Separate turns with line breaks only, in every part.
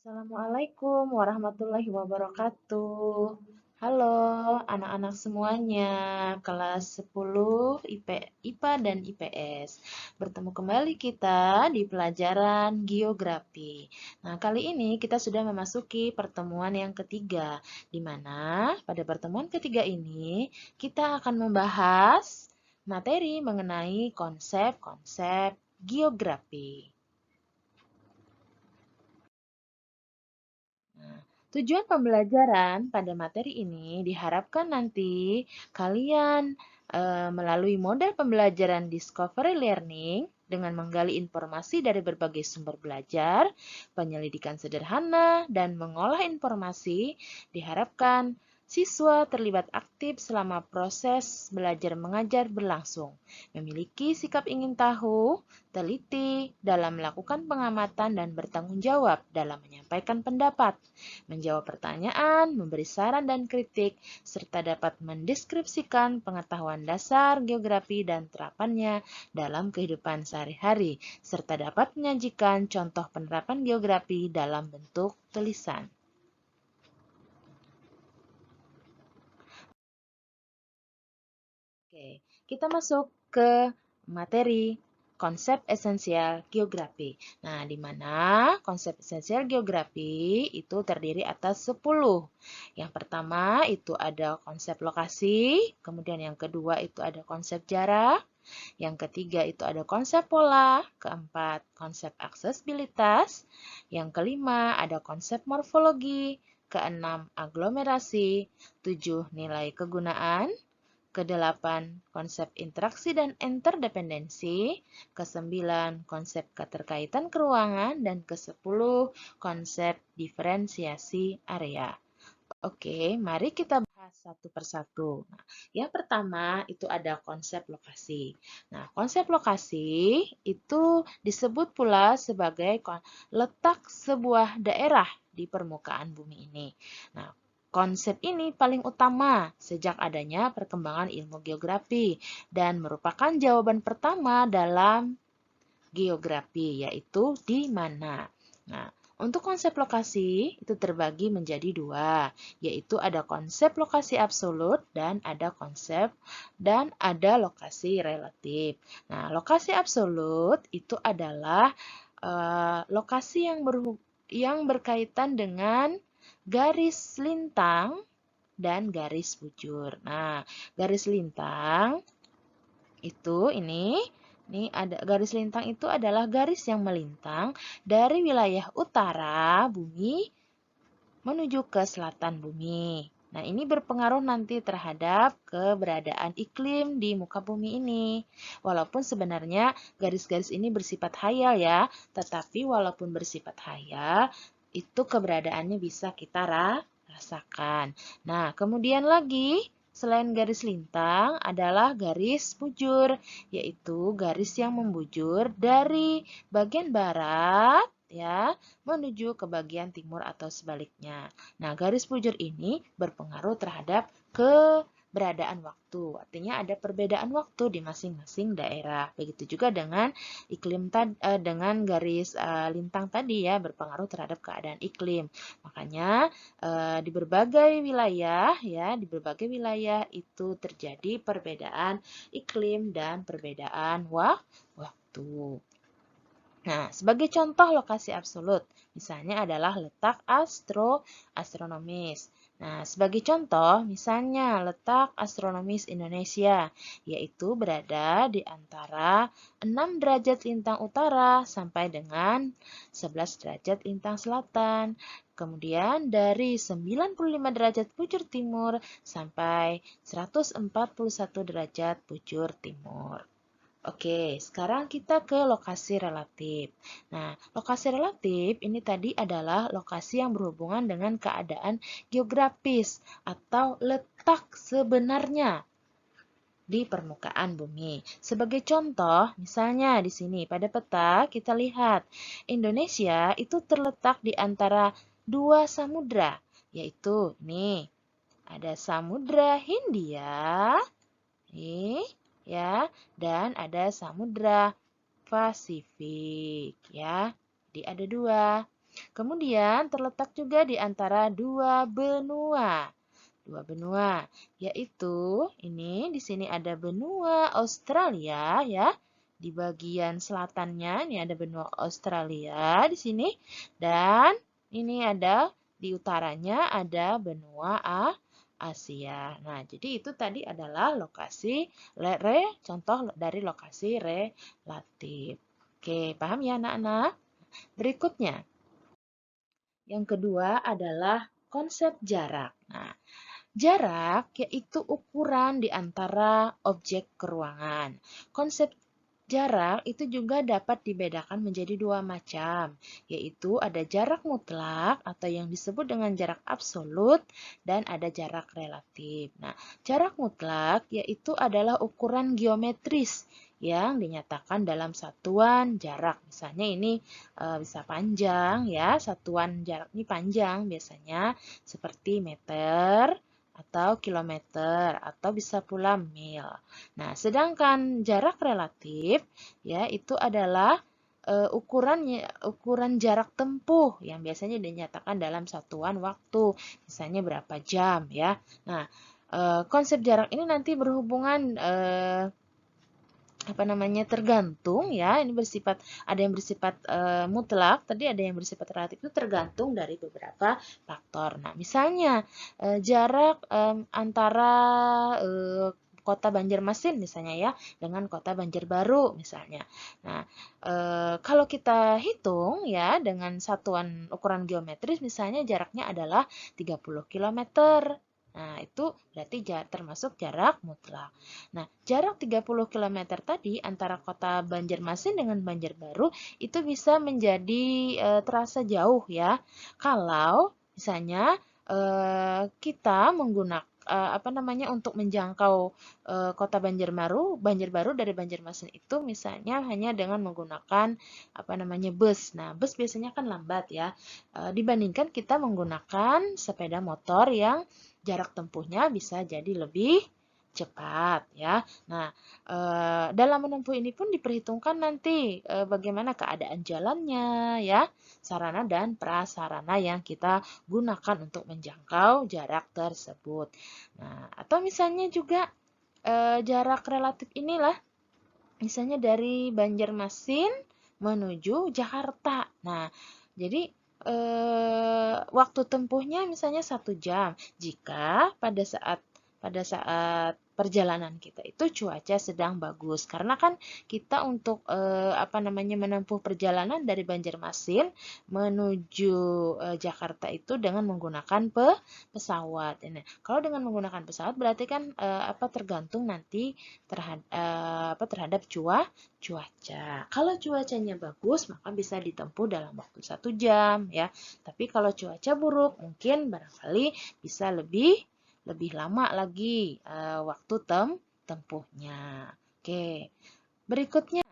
Assalamualaikum warahmatullahi wabarakatuh. Halo anak-anak semuanya, kelas 10 IPA dan IPS. Bertemu kembali kita di pelajaran geografi. Nah, kali ini kita sudah memasuki pertemuan yang ketiga, di mana pada pertemuan ketiga ini kita akan membahas materi mengenai konsep-konsep geografi. Nah, tujuan pembelajaran pada materi ini diharapkan nanti kalian melalui model pembelajaran discovery learning dengan menggali informasi dari berbagai sumber belajar, penyelidikan sederhana, dan mengolah informasi, diharapkan siswa terlibat aktif selama proses belajar mengajar berlangsung, memiliki sikap ingin tahu, teliti dalam melakukan pengamatan dan bertanggung jawab dalam menyampaikan pendapat, menjawab pertanyaan, memberi saran dan kritik, serta dapat mendeskripsikan pengetahuan dasar geografi dan terapannya dalam kehidupan sehari-hari, serta dapat menyajikan contoh penerapan geografi dalam bentuk tulisan. Oke, kita masuk ke materi konsep esensial geografi. Nah, di mana konsep esensial geografi itu terdiri atas 10. Yang pertama itu ada konsep lokasi, kemudian yang kedua itu ada konsep jarak, yang ketiga itu ada konsep pola, keempat konsep aksesibilitas, yang kelima ada konsep morfologi, keenam aglomerasi, tujuh nilai kegunaan, kedelapan konsep interaksi dan interdependensi, kesembilan konsep keterkaitan keruangan, dan kesepuluh konsep diferensiasi area. Oke, mari kita bahas satu persatu. Nah, yang pertama itu ada konsep lokasi. Nah, konsep lokasi itu disebut pula sebagai letak sebuah daerah di permukaan bumi ini. Nah, konsep ini paling utama sejak adanya perkembangan ilmu geografi dan merupakan jawaban pertama dalam geografi, yaitu di mana. Nah, untuk konsep lokasi itu terbagi menjadi dua, yaitu ada konsep lokasi absolut dan ada lokasi relatif. Nah, lokasi absolut itu adalah lokasi yang berkaitan dengan garis lintang dan garis bujur. Nah, garis lintang ini ada garis lintang itu adalah garis yang melintang dari wilayah utara bumi menuju ke selatan bumi. Nah, ini berpengaruh nanti terhadap keberadaan iklim di muka bumi ini. Walaupun sebenarnya garis-garis ini bersifat hayal ya, tetapi walaupun bersifat hayal, itu keberadaannya bisa kita rasakan. Nah, kemudian lagi selain garis lintang adalah garis bujur, yaitu garis yang membujur dari bagian barat ya menuju ke bagian timur atau sebaliknya. Nah, garis bujur ini berpengaruh terhadap keberadaan waktu. Artinya ada perbedaan waktu di masing-masing daerah. Begitu juga dengan dengan garis lintang tadi ya berpengaruh terhadap keadaan iklim. Makanya di berbagai wilayah itu terjadi perbedaan iklim dan perbedaan waktu. Nah, sebagai contoh lokasi absolut, misalnya adalah letak astronomis. Nah, sebagai contoh, misalnya letak astronomis Indonesia, yaitu berada di antara 6 derajat lintang utara sampai dengan 11 derajat lintang selatan. Kemudian dari 95 derajat bujur timur sampai 141 derajat bujur timur. Oke, sekarang kita ke lokasi relatif. Nah, lokasi relatif ini tadi adalah lokasi yang berhubungan dengan keadaan geografis atau letak sebenarnya di permukaan bumi. Sebagai contoh, misalnya di sini pada peta kita lihat Indonesia itu terletak di antara dua samudra, yaitu ini ada Samudra Hindia, nih ya, dan ada Samudra Pasifik ya. Jadi ada dua. Kemudian terletak juga di antara dua benua. Dua benua, yaitu ini di sini ada benua Australia ya. Di bagian selatannya ini ada benua Australia di sini dan ini ada di utaranya ada benua Asia. Nah, jadi itu tadi adalah lokasi contoh dari lokasi relatif. Oke, paham ya anak-anak? Berikutnya, yang kedua adalah konsep jarak. Nah, jarak yaitu ukuran di antara objek ke ruangan. Konsep jarak itu juga dapat dibedakan menjadi dua macam, yaitu ada jarak mutlak atau yang disebut dengan jarak absolut dan ada jarak relatif. Nah, jarak mutlak yaitu adalah ukuran geometris yang dinyatakan dalam satuan jarak. Misalnya ini bisa panjang ya, satuan jarak ini panjang biasanya seperti meter atau kilometer atau bisa pula mil. Nah, sedangkan jarak relatif ya itu adalah ukuran jarak tempuh yang biasanya dinyatakan dalam satuan waktu, misalnya berapa jam ya. Nah, konsep jarak ini nanti berhubungan tergantung ya, ini bersifat ada yang bersifat mutlak, tadi ada yang bersifat relatif, itu tergantung dari beberapa faktor. Nah, misalnya jarak antara kota Banjarmasin misalnya ya dengan kota Banjarbaru misalnya. Nah, kalau kita hitung ya dengan satuan ukuran geometris misalnya jaraknya adalah 30 km. Nah, itu berarti termasuk jarak mutlak. Nah, jarak 30 km tadi antara kota Banjarmasin dengan Banjarbaru itu bisa menjadi terasa jauh ya. Kalau misalnya kita menggunakan untuk menjangkau kota Banjarbaru dari Banjarmasin itu misalnya hanya dengan menggunakan bus. Nah, bus biasanya kan lambat ya. Dibandingkan kita menggunakan sepeda motor yang jarak tempuhnya bisa jadi lebih cepat ya. Nah, dalam menempuh ini pun diperhitungkan nanti bagaimana keadaan jalannya ya, sarana dan prasarana yang kita gunakan untuk menjangkau jarak tersebut. Nah, atau misalnya juga jarak relatif inilah misalnya dari Banjarmasin menuju Jakarta. Nah, jadi waktu tempuhnya misalnya 1 jam. Jika pada saat perjalanan kita itu cuaca sedang bagus, karena kan kita untuk menempuh perjalanan dari Banjarmasin menuju Jakarta itu dengan menggunakan pesawat. Nah, kalau dengan menggunakan pesawat berarti kan tergantung nanti terhadap cuaca. Kalau cuacanya bagus maka bisa ditempuh dalam waktu 1 jam ya. Tapi kalau cuaca buruk mungkin barangkali bisa lebih lama lagi waktu tempuhnya. Oke. Berikutnya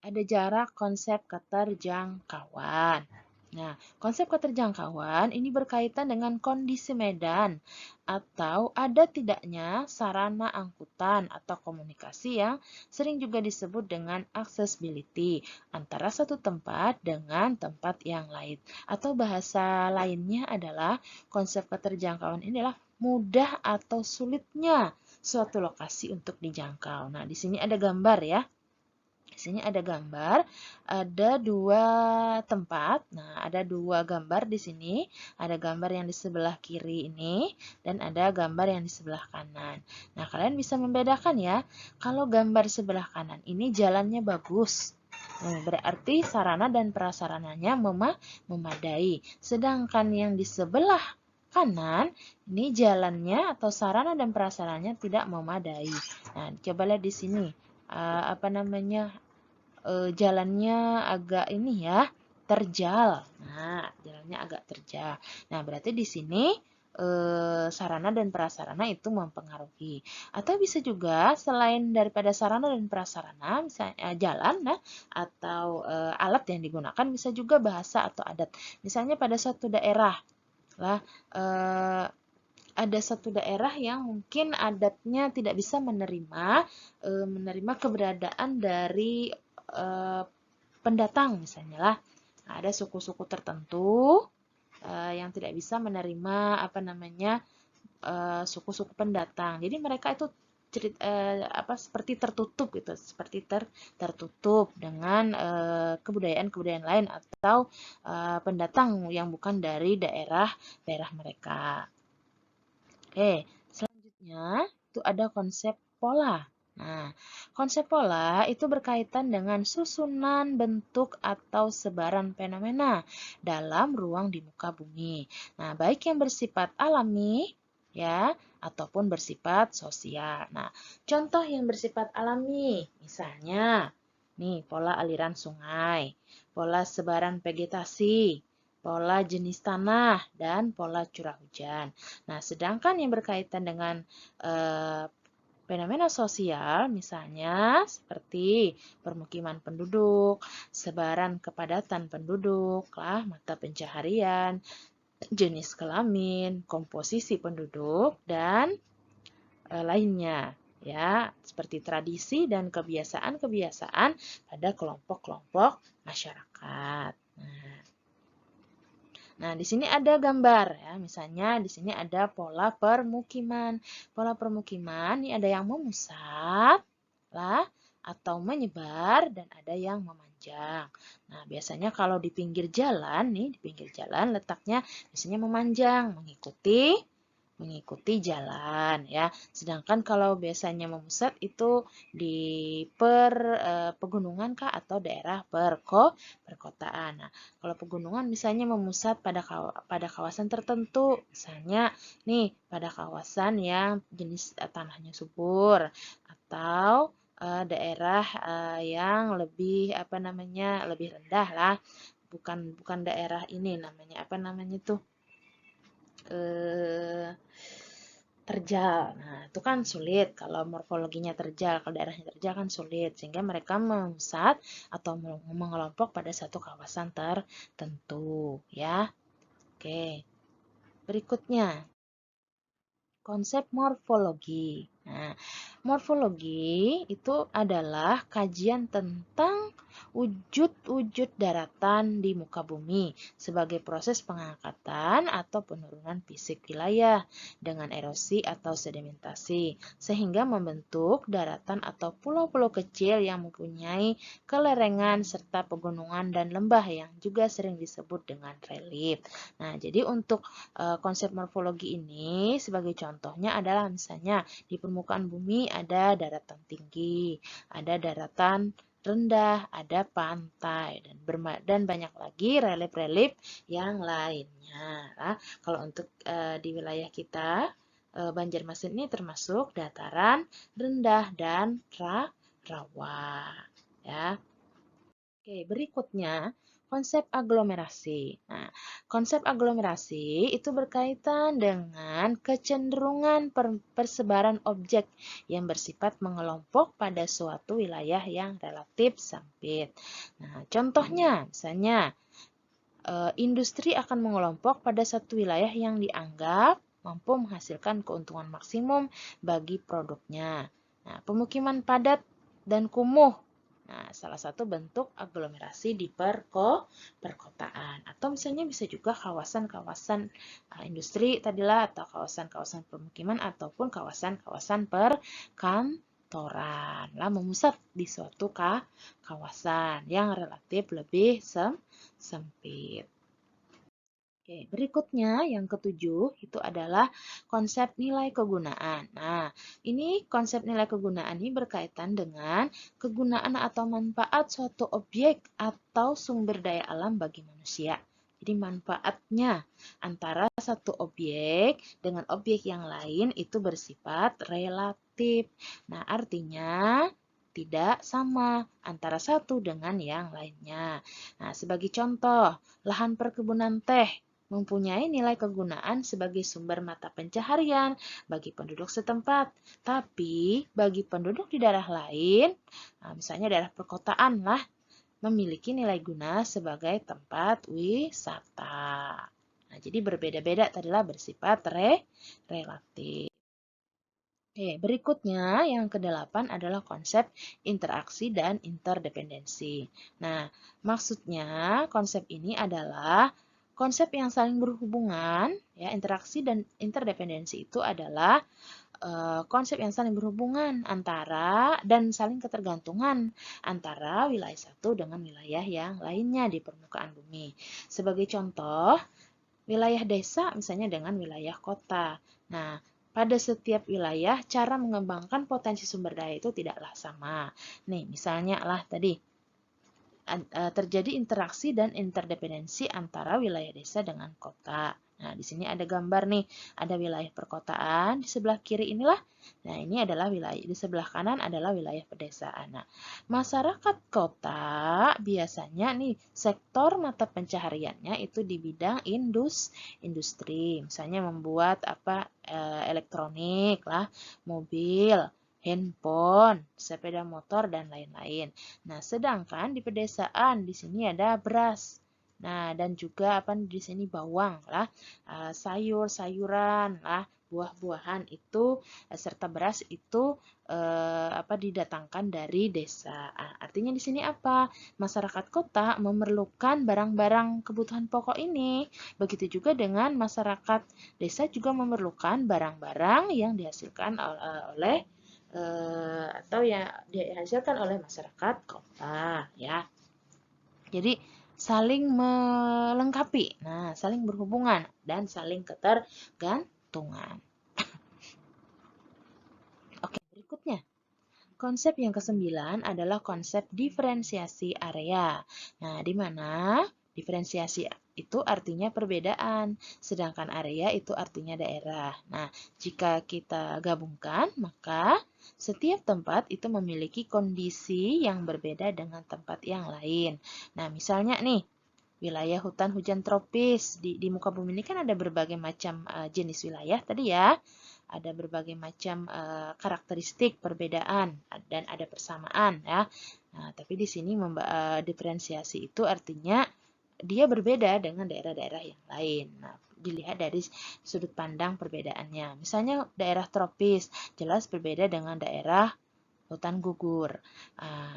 ada jarak konsep keterjangkauan. Nah, konsep keterjangkauan ini berkaitan dengan kondisi medan atau ada tidaknya sarana angkutan atau komunikasi yang sering juga disebut dengan accessibility antara satu tempat dengan tempat yang lain. Atau bahasa lainnya adalah konsep keterjangkauan ini adalah mudah atau sulitnya suatu lokasi untuk dijangkau. Nah, di sini ada gambar ya. Di sini ada gambar, ada 2 tempat. Nah, ada 2 gambar di sini. Ada gambar yang di sebelah kiri ini dan ada gambar yang di sebelah kanan. Nah, kalian bisa membedakan ya. Kalau gambar sebelah kanan ini jalannya bagus. Berarti sarana dan prasarananya memadai. Sedangkan yang di sebelah kanan ini jalannya atau sarana dan prasarananya tidak memadai. Nah, coba lihat di sini. Jalannya agak ini ya, terjal. Nah, jalannya agak terjal. Nah, berarti di sini sarana dan prasarana itu mempengaruhi. Atau bisa juga selain daripada sarana dan prasarana, misalnya jalan atau alat yang digunakan bisa juga bahasa atau adat. Misalnya pada suatu daerah lah ada satu daerah yang mungkin adatnya tidak bisa menerima keberadaan dari pendatang misalnya lah. Ada suku-suku tertentu yang tidak bisa menerima suku-suku pendatang. Jadi mereka itu seperti tertutup gitu, seperti tertutup dengan kebudayaan-kebudayaan lain atau pendatang yang bukan dari daerah mereka. Oke, selanjutnya itu ada konsep pola. Nah, konsep pola itu berkaitan dengan susunan bentuk atau sebaran fenomena dalam ruang di muka bumi. Nah, baik yang bersifat alami ya ataupun bersifat sosial. Nah, contoh yang bersifat alami, misalnya nih pola aliran sungai, pola sebaran vegetasi, pola jenis tanah, dan pola curah hujan. Nah, sedangkan yang berkaitan dengan fenomena sosial, misalnya seperti permukiman penduduk, sebaran kepadatan penduduk, mata pencaharian, jenis kelamin, komposisi penduduk, dan lainnya. Ya, seperti tradisi dan kebiasaan-kebiasaan pada kelompok-kelompok masyarakat. Nah, di sini ada gambar ya. Misalnya di sini ada pola permukiman. Pola permukiman ini ada yang memusat lah atau menyebar dan ada yang memanjang. Nah, biasanya kalau di pinggir jalan nih, di pinggir jalan letaknya biasanya memanjang mengikuti jalan ya. Sedangkan kalau biasanya memusat itu di pegunungan kah atau daerah perkotaan. Nah, kalau pegunungan misalnya memusat pada kawasan tertentu, misalnya nih pada kawasan yang jenis tanahnya subur atau daerah yang lebih lebih rendah lah. Bukan daerah ini namanya tuh terjal. Nah, itu kan sulit kalau morfologinya terjal, kalau daerahnya terjal kan sulit, sehingga mereka memusat atau mengelompok pada satu kawasan tertentu, ya. Oke. Berikutnya, konsep morfologi. Nah, morfologi itu adalah kajian tentang wujud-wujud daratan di muka bumi sebagai proses pengangkatan atau penurunan fisik wilayah dengan erosi atau sedimentasi sehingga membentuk daratan atau pulau-pulau kecil yang mempunyai kelerengan serta pegunungan dan lembah yang juga sering disebut dengan relief. Nah, jadi untuk konsep morfologi ini sebagai contohnya adalah misalnya di permukaan bumi ada daratan tinggi, ada daratan rendah, ada pantai, dan banyak lagi relief-relief yang lainnya. Nah, kalau untuk di wilayah kita, Banjarmasin ini termasuk dataran rendah dan rawa. Ya. Oke, berikutnya konsep aglomerasi. Nah, konsep aglomerasi itu berkaitan dengan kecenderungan persebaran objek yang bersifat mengelompok pada suatu wilayah yang relatif sempit. Nah, contohnya misalnya industri akan mengelompok pada satu wilayah yang dianggap mampu menghasilkan keuntungan maksimum bagi produknya. Nah, pemukiman padat dan kumuh. Nah, salah satu bentuk aglomerasi di perkotaan. Atau misalnya bisa juga kawasan-kawasan industri tadilah atau kawasan-kawasan pemukiman ataupun kawasan-kawasan perkantoran. Lah memusat di suatu kawasan yang relatif lebih sempit. Oke, berikutnya yang ketujuh itu adalah konsep nilai kegunaan. Nah, ini konsep nilai kegunaan ini berkaitan dengan kegunaan atau manfaat suatu objek atau sumber daya alam bagi manusia. Jadi manfaatnya antara satu objek dengan objek yang lain itu bersifat relatif. Nah, artinya tidak sama antara satu dengan yang lainnya. Nah, sebagai contoh, lahan perkebunan teh mempunyai nilai kegunaan sebagai sumber mata pencaharian bagi penduduk setempat. Tapi bagi penduduk di daerah lain, misalnya daerah perkotaan lah, memiliki nilai guna sebagai tempat wisata. Nah, jadi berbeda-beda tadilah bersifat relatif. Oke, berikutnya yang kedelapan adalah konsep interaksi dan interdependensi. Nah, maksudnya konsep ini adalah konsep yang saling berhubungan, ya, interaksi dan interdependensi itu adalah konsep yang saling berhubungan antara dan saling ketergantungan antara wilayah satu dengan wilayah yang lainnya di permukaan bumi. Sebagai contoh, wilayah desa misalnya dengan wilayah kota. Nah, pada setiap wilayah, cara mengembangkan potensi sumber daya itu tidaklah sama. Nih, misalnya lah tadi, terjadi interaksi dan interdependensi antara wilayah desa dengan kota. Nah, di sini ada gambar nih, ada wilayah perkotaan, di sebelah kiri inilah, nah ini adalah wilayah, di sebelah kanan adalah wilayah pedesaan. Nah, masyarakat kota biasanya nih, sektor mata pencahariannya itu di bidang industri, misalnya membuat elektronik lah, mobil, handphone, sepeda motor, dan lain-lain. Nah, sedangkan di pedesaan di sini ada beras. Nah, dan juga di sini bawang lah, sayur-sayuran lah, buah-buahan itu serta beras itu didatangkan dari desa. Artinya di sini apa? Masyarakat kota memerlukan barang-barang kebutuhan pokok ini. Begitu juga dengan masyarakat desa juga memerlukan barang-barang yang dihasilkan oleh atau yang dihasilkan oleh masyarakat kota, ya. Jadi saling melengkapi, nah saling berhubungan dan saling ketergantungan. Oke, berikutnya. Konsep yang kesembilan adalah konsep diferensiasi area. Nah, di mana diferensiasi itu artinya perbedaan, sedangkan area itu artinya daerah. Nah, jika kita gabungkan, maka setiap tempat itu memiliki kondisi yang berbeda dengan tempat yang lain. Nah, misalnya nih, wilayah hutan hujan tropis di muka bumi ini kan ada berbagai macam jenis wilayah tadi ya. Ada berbagai macam karakteristik perbedaan dan ada persamaan ya. Nah, tapi di sini diferensiasi itu artinya dia berbeda dengan daerah-daerah yang lain. Nah, dilihat dari sudut pandang perbedaannya. Misalnya daerah tropis jelas berbeda dengan daerah hutan gugur.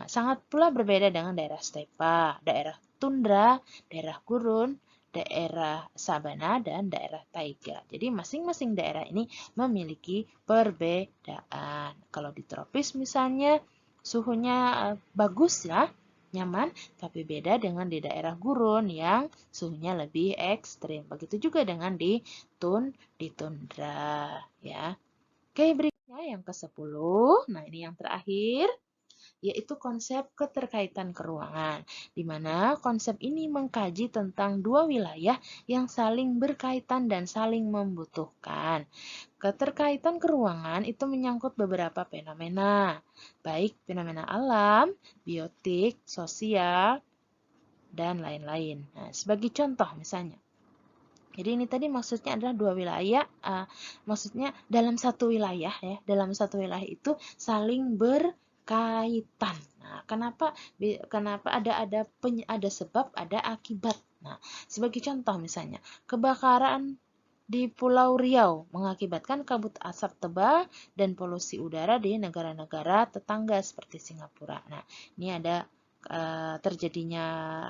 Sangat pula berbeda dengan daerah stepa, daerah tundra, daerah gurun, daerah sabana, dan daerah taiga. Jadi masing-masing daerah ini memiliki perbedaan. Kalau di tropis misalnya suhunya bagus ya, nyaman, tapi beda dengan di daerah gurun yang suhunya lebih ekstrim. Begitu juga dengan di tundra ya. Oke, berikutnya yang ke-10. Nah, ini yang terakhir, yaitu konsep keterkaitan keruangan, di mana konsep ini mengkaji tentang dua wilayah yang saling berkaitan dan saling membutuhkan. Keterkaitan keruangan itu menyangkut beberapa fenomena, baik fenomena alam, biotik, sosial, dan lain-lain. Nah, sebagai contoh misalnya, jadi ini tadi maksudnya adalah dua wilayah, maksudnya dalam satu wilayah ya, dalam satu wilayah itu saling berkaitan. Nah, kenapa ada sebab, ada akibat. Nah, sebagai contoh misalnya, kebakaran di Pulau Riau mengakibatkan kabut asap tebal dan polusi udara di negara-negara tetangga seperti Singapura. Nah, ini ada terjadinya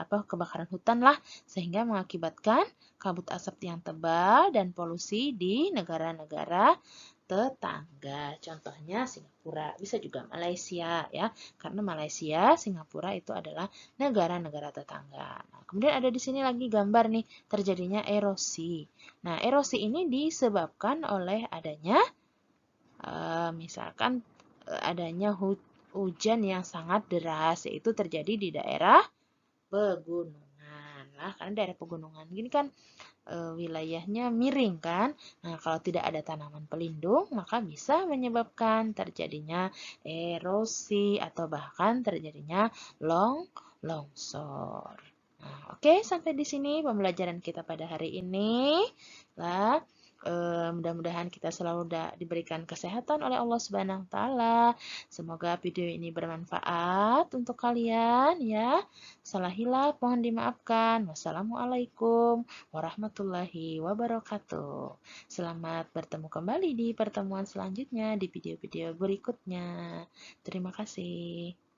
kebakaran hutan lah sehingga mengakibatkan kabut asap yang tebal dan polusi di negara-negara tetangga. Contohnya Singapura, bisa juga Malaysia ya. Karena Malaysia, Singapura itu adalah negara-negara tetangga. Nah, kemudian ada di sini lagi gambar nih, terjadinya erosi. Nah, erosi ini disebabkan oleh adanya misalkan adanya hujan yang sangat deras, yaitu terjadi di daerah pegunungan. Nah, karena daerah pegunungan gini kan wilayahnya miring kan. Nah, kalau tidak ada tanaman pelindung, maka bisa menyebabkan terjadinya erosi atau bahkan terjadinya longsor. Nah, oke, sampai di sini pembelajaran kita pada hari ini. Lah, Mudah-mudahan kita selalu diberikan kesehatan oleh Allah Subhanahu wa taala. Semoga video ini bermanfaat untuk kalian ya. Salah hilaf mohon dimaafkan. Wassalamualaikum warahmatullahi wabarakatuh. Selamat bertemu kembali di pertemuan selanjutnya di video-video berikutnya. Terima kasih.